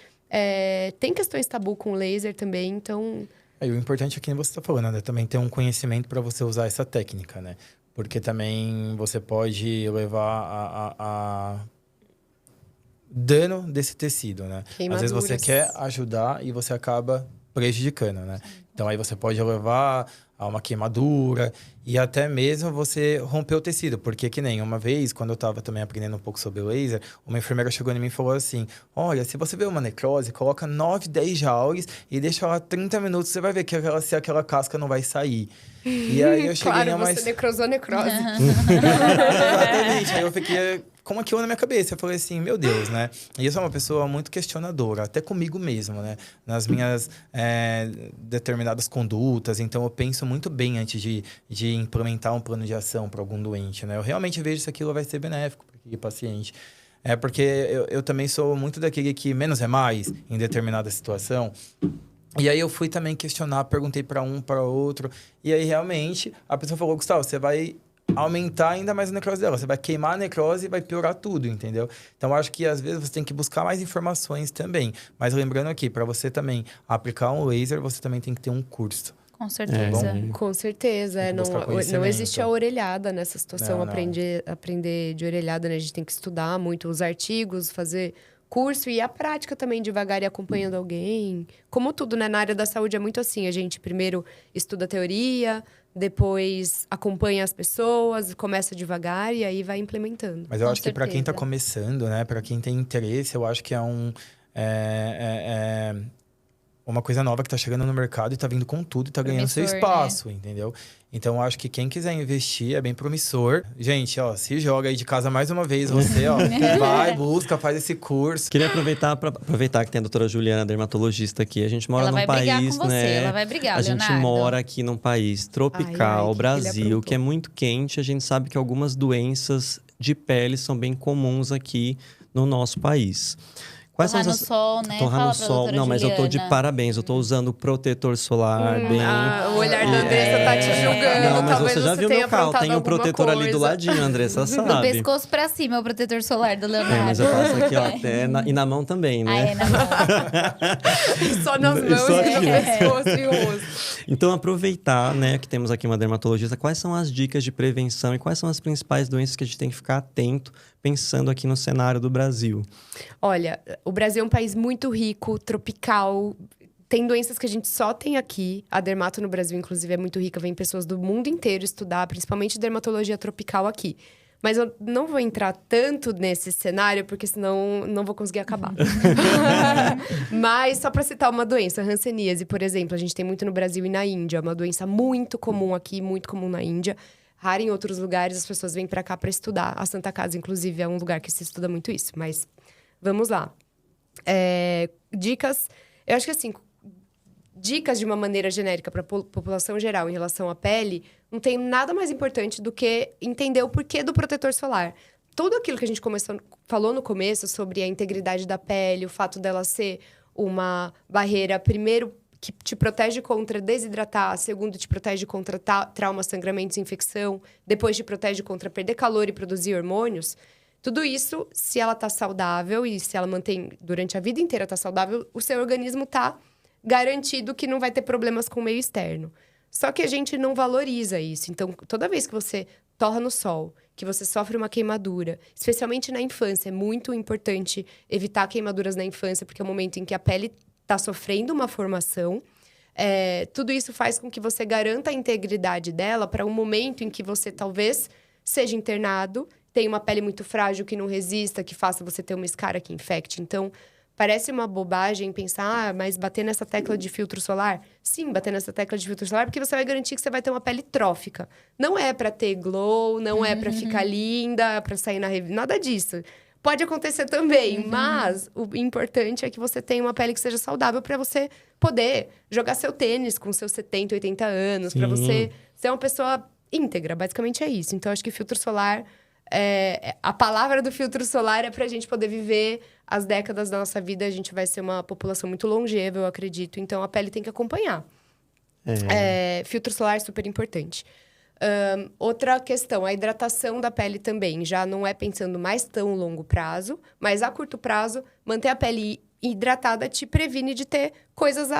tem questões tabu com laser também, então... E o importante é que você está falando, né? Também ter um conhecimento para você usar essa técnica, né? Porque também você pode levar a dano desse tecido, né? Às vezes você quer ajudar e você acaba prejudicando, né? Então aí você pode levar a uma queimadura e até mesmo você romper o tecido. Porque que nem uma vez, quando eu estava também aprendendo um pouco sobre o laser, uma enfermeira chegou em mim e falou assim, olha, se você vê uma necrose, coloca 9, 10 joules e deixa ela 30 minutos, você vai ver que se aquela casca não vai sair. E aí eu cheguei claro, você necrosou necrose. Exatamente. Aí eu fiquei com aquilo na minha cabeça. Eu falei assim, meu Deus, né? E eu sou uma pessoa muito questionadora, até comigo mesmo, né? Nas minhas determinadas condutas. Então, eu penso muito bem antes de implementar um plano de ação para algum doente, né? Eu realmente vejo se aquilo vai ser benéfico para aquele paciente. Porque eu também sou muito daquele que menos é mais em determinada situação. E aí eu fui também questionar, perguntei para um, para outro. E aí, realmente, a pessoa falou, Gustavo, você vai aumentar ainda mais a necrose dela. Você vai queimar a necrose e vai piorar tudo, entendeu? Então, acho que, às vezes, você tem que buscar mais informações também. Mas lembrando aqui, para você também aplicar um laser, você também tem que ter um curso. Com certeza. Com certeza. Tem que buscar Não conhecimento. existe a orelhada nessa situação. Não. Aprender de orelhada, né? A gente tem que estudar muito os artigos, fazer curso e a prática também, devagar e acompanhando alguém. Como tudo, né? Na área da saúde é muito assim. A gente primeiro estuda a teoria, depois acompanha as pessoas, começa devagar e aí vai implementando. Mas eu Com acho que para quem está certeza. começando, né? Para quem tem interesse, eu acho que é uma coisa nova que tá chegando no mercado e tá vindo com tudo e tá ganhando seu Promissor, espaço, entendeu? Então, eu acho que quem quiser investir é bem promissor. Gente, ó, se joga aí de casa mais uma vez, você, ó, vai, busca, faz esse curso. Queria aproveitar que tem a doutora Juliana, dermatologista aqui. A gente mora Ela num vai brigar país, com você, né? ela vai brigar, A gente Leonardo. mora aqui num país tropical, Ai, que Brasil, ele aprontou. que é muito quente. A gente sabe que algumas doenças de pele são bem comuns aqui no nosso país. Quais Torrar são no sol, né? Torrar Fala no pra sol. doutora Não, mas eu tô de Juliana. parabéns. Eu tô usando protetor solar bem... O olhar da Andressa tá te julgando. Não, mas Talvez você já viu tenha meu carro. aprontado Tem um alguma protetor ali do coisa. ladinho, Andressa Do sabe. pescoço pra cima, é o protetor solar do Leonardo. Mas eu passo aqui, ó, até e na mão também, né? Ah, é, na mão. Só nas mãos Só e no aqui, né? pescoço e o rosto. Então, aproveitar, né, que temos aqui uma dermatologista, quais são as dicas de prevenção e quais são as principais doenças que a gente tem que ficar atento, pensando aqui no cenário do Brasil? Olha, o Brasil é um país muito rico, tropical. Tem doenças que a gente só tem aqui. A dermato no Brasil, inclusive, é muito rica. Vem pessoas do mundo inteiro estudar, principalmente dermatologia tropical aqui. Mas eu não vou entrar tanto nesse cenário, porque senão não vou conseguir acabar. Mas só para citar uma doença, a hanseníase, por exemplo. A gente tem muito no Brasil e na Índia. É uma doença muito comum aqui, muito comum na Índia. Rara em outros lugares, as pessoas vêm para cá para estudar. A Santa Casa, inclusive, é um lugar que se estuda muito isso. Mas vamos lá. Dicas... Eu acho que assim... Dicas de uma maneira genérica para a população geral em relação à pele, não tem nada mais importante do que entender o porquê do protetor solar. Tudo aquilo que a gente falou no começo sobre a integridade da pele, o fato dela ser uma barreira, primeiro, que te protege contra desidratar, segundo, te protege contra trauma, sangramentos e infecção, depois te protege contra perder calor e produzir hormônios. Tudo isso, se ela está saudável e se ela mantém durante a vida inteira tá saudável, o seu organismo está garantido que não vai ter problemas com o meio externo. Só que a gente não valoriza isso. Então, toda vez que você torra no sol, que você sofre uma queimadura, especialmente na infância, é muito importante evitar queimaduras na infância, porque é o momento em que a pele está sofrendo uma formação. Tudo isso faz com que você garanta a integridade dela para um momento em que você talvez seja internado, tenha uma pele muito frágil que não resista, que faça você ter uma escara que infecte. Então, parece uma bobagem pensar, mas bater nessa tecla de filtro solar? Sim, bater nessa tecla de filtro solar, porque você vai garantir que você vai ter uma pele trófica. Não é pra ter glow, não é pra ficar linda, pra sair na revista, nada disso. Pode acontecer também, mas o importante é que você tenha uma pele que seja saudável pra você poder jogar seu tênis com seus 70, 80 anos, pra você ser uma pessoa íntegra, basicamente é isso. Então, acho que filtro solar... a palavra do filtro solar é pra gente poder viver as décadas da nossa vida. A gente vai ser uma população muito longeva, eu acredito. Então, a pele tem que acompanhar. Filtro solar é super importante. Outra questão, a hidratação da pele também. Já não é pensando mais tão longo prazo, mas a curto prazo, manter a pele hidratada te previne de ter coisas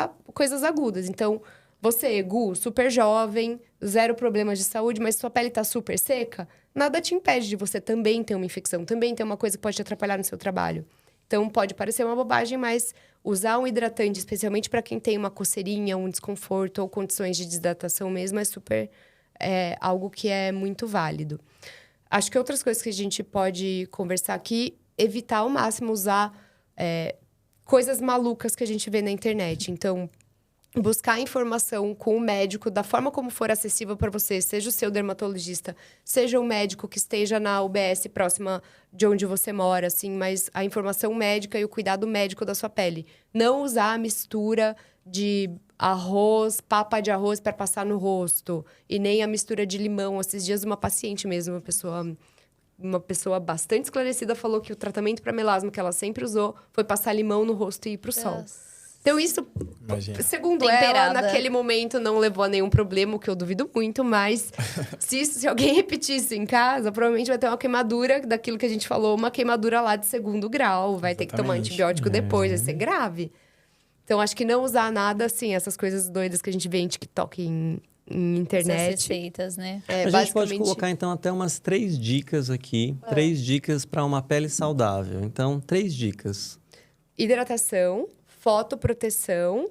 agudas. Então, você, Gu, super jovem, 0 problemas de saúde, mas sua pele tá super seca, nada te impede de você também ter uma infecção, também ter uma coisa que pode te atrapalhar no seu trabalho. Então, pode parecer uma bobagem, mas usar um hidratante, especialmente para quem tem uma coceirinha, um desconforto ou condições de desidratação mesmo, é algo que é muito válido. Acho que outras coisas que a gente pode conversar aqui, evitar ao máximo usar coisas malucas que a gente vê na internet. Então, buscar informação com o médico da forma como for acessível para você, seja o seu dermatologista, seja o médico que esteja na UBS próxima de onde você mora, assim, mas a informação médica e o cuidado médico da sua pele. Não usar a mistura de arroz, papa de arroz para passar no rosto, e nem a mistura de limão. Esses dias uma paciente mesmo, uma pessoa bastante esclarecida falou que o tratamento para melasma que ela sempre usou foi passar limão no rosto e ir pro sol. Então, isso, segundo ela, naquele momento não levou a nenhum problema, o que eu duvido muito, mas se alguém repetir isso em casa, provavelmente vai ter uma queimadura daquilo que a gente falou, uma queimadura lá de 2º grau, vai ter que tomar antibiótico depois, vai ser grave. Então, acho que não usar nada, assim, essas coisas doidas que a gente vê em TikTok, em internet. Essas receitas, né? A gente pode colocar, então, até umas 3 dicas aqui. 3 dicas para uma pele saudável. Então, 3 dicas. Hidratação, fotoproteção,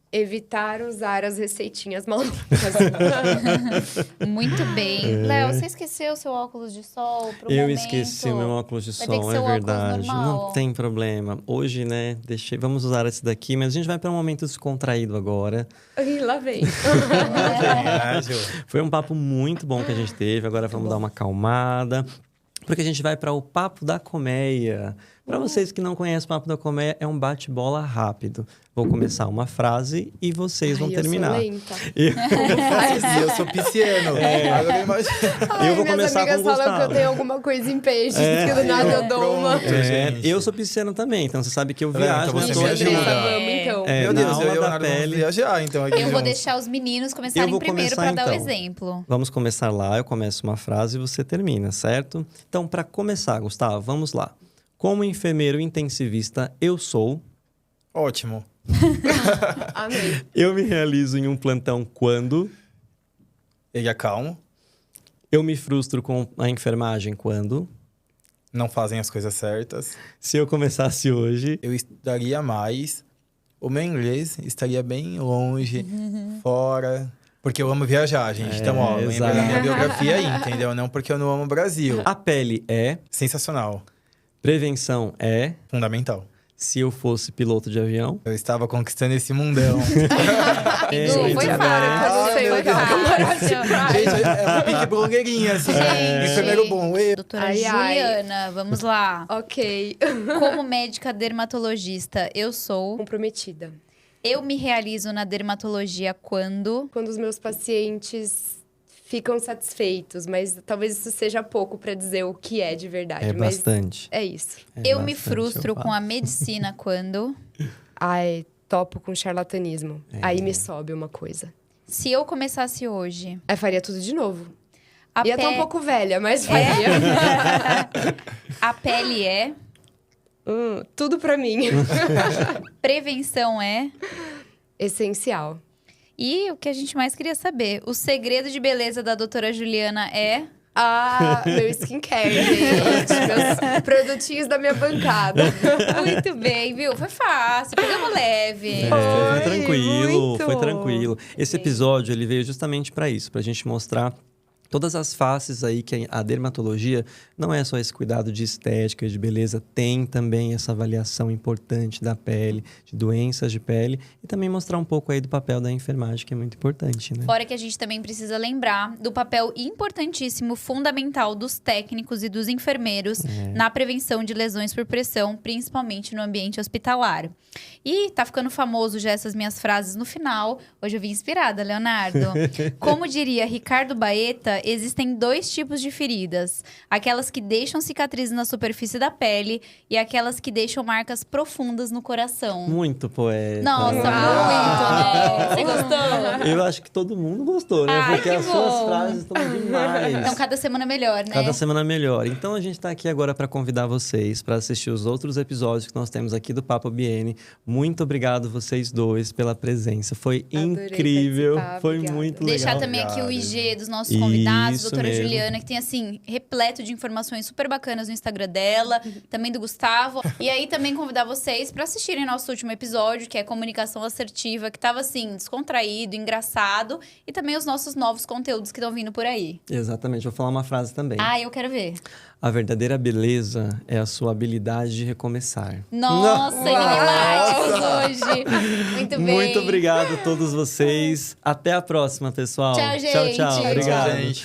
evitar usar as receitinhas malucas. Muito bem. Léo, você esqueceu seu óculos de sol pro Eu momento? esqueci o meu óculos de Vai ter que sol, ser é o óculos verdade. normal. Não tem problema. Hoje, né, vamos usar esse daqui, mas a gente vai para um momento descontraído agora. Ih, lá vem. Foi um papo muito bom que a gente teve, agora vamos dar uma acalmada. Porque a gente vai para o Papo da Colmeia. Para vocês que não conhecem o Papo da Colmeia, é um bate-bola rápido. Vou começar uma frase e vocês vão terminar. Eu sou lenta. Eu sou pisciano. Agora eu imagino. Eu vou começar com o Gustavo. Minhas amigas falam que eu tenho alguma coisa em peixes, que do nada eu dou uma. Eu sou pisciano também, então você sabe que eu viajo. Então você todo me ajuda. Vamos, então. Meu Deus, na eu aula e o da Leonardo pele. vamos viajar, então. Aqui Eu vou juntos. deixar os meninos Eu começarem vou primeiro começar, para dar o então. exemplo. Vamos começar lá, eu começo uma frase e você termina, certo? Então, para começar, Gustavo, vamos lá. Como enfermeiro intensivista, eu sou... Ótimo. Amei. Eu me realizo em um plantão quando... Ele é calmo, Eu me frustro com a enfermagem quando... não fazem as coisas certas. Se eu começasse hoje... Eu estudaria mais. O meu inglês estaria bem longe, fora. Porque eu amo viajar, gente. Então, ó, lembra exato. da minha biografia aí, entendeu? Não porque eu não amo o Brasil. A pele é... Sensacional. Prevenção é... Fundamental. Se eu fosse piloto de avião... Eu estava conquistando esse mundão. Edu, foi muito fácil. Eu não sei o que é Foi Gente, é uma pique blogueirinha, assim. Gente. Enfermeiro bom. Doutora Ai, ai. Juliana, vamos lá. Ok. Como médica dermatologista, eu sou... Comprometida. Eu me realizo na dermatologia quando... Quando os meus pacientes ficam satisfeitos, mas talvez isso seja pouco para dizer o que é de verdade. É mas bastante. é isso. Eu me bastante, frustro eu com a medicina quando... Ai, topo com charlatanismo. Aí me sobe uma coisa. Se eu começasse hoje... Aí faria tudo de novo. A Ia estar um pouco velha, mas faria. A pele é... Tudo pra mim. Prevenção é... Essencial. E o que a gente mais queria saber, o segredo de beleza da doutora Juliana é... Meu skincare, gente. Meus produtinhos da minha bancada. Muito bem, viu? Foi fácil, pegamos leve. Foi tranquilo, muito. foi tranquilo. Esse episódio, ele veio justamente para isso, pra gente mostrar todas as faces aí que a dermatologia não é só esse cuidado de estética, de beleza, tem também essa avaliação importante da pele, de doenças de pele e também mostrar um pouco aí do papel da enfermagem, que é muito importante, né? Fora que a gente também precisa lembrar do papel importantíssimo, fundamental dos técnicos e dos enfermeiros na prevenção de lesões por pressão, principalmente no ambiente hospitalar. E tá ficando famoso já essas minhas frases no final. Hoje eu vim inspirada, Leonardo. Como diria Ricardo Baeta, existem 2 tipos de feridas. Aquelas que deixam cicatrizes na superfície da pele e aquelas que deixam marcas profundas no coração. Muito poeta. Nossa, muito, né? Você gostou? Eu acho que todo mundo gostou, né? Ai, Porque que as suas bom. frases estão demais. Então, cada semana melhor, né? Cada semana melhor. Então a gente está aqui agora para convidar vocês para assistir os outros episódios que nós temos aqui do Papo BN. Muito obrigado vocês dois pela presença. Foi Adorei incrível, participar, foi obrigada. muito Deixar legal. também aqui o Obrigado. IG dos nossos convidados, Isso doutora mesmo. Juliana, que tem, assim, repleto de informações super bacanas no Instagram dela, também do Gustavo. E aí, também convidar vocês para assistirem nosso último episódio, que é Comunicação Assertiva, que tava, assim, descontraído, engraçado. E também os nossos novos conteúdos que estão vindo por aí. Exatamente, vou falar uma frase também. Ah, eu quero ver. A verdadeira beleza é a sua habilidade de recomeçar. Nossa, enigmáticos hoje. Muito bem. Muito obrigado a todos vocês. Até a próxima, pessoal. Tchau, gente. Tchau, tchau. Tchau, Obrigado. gente.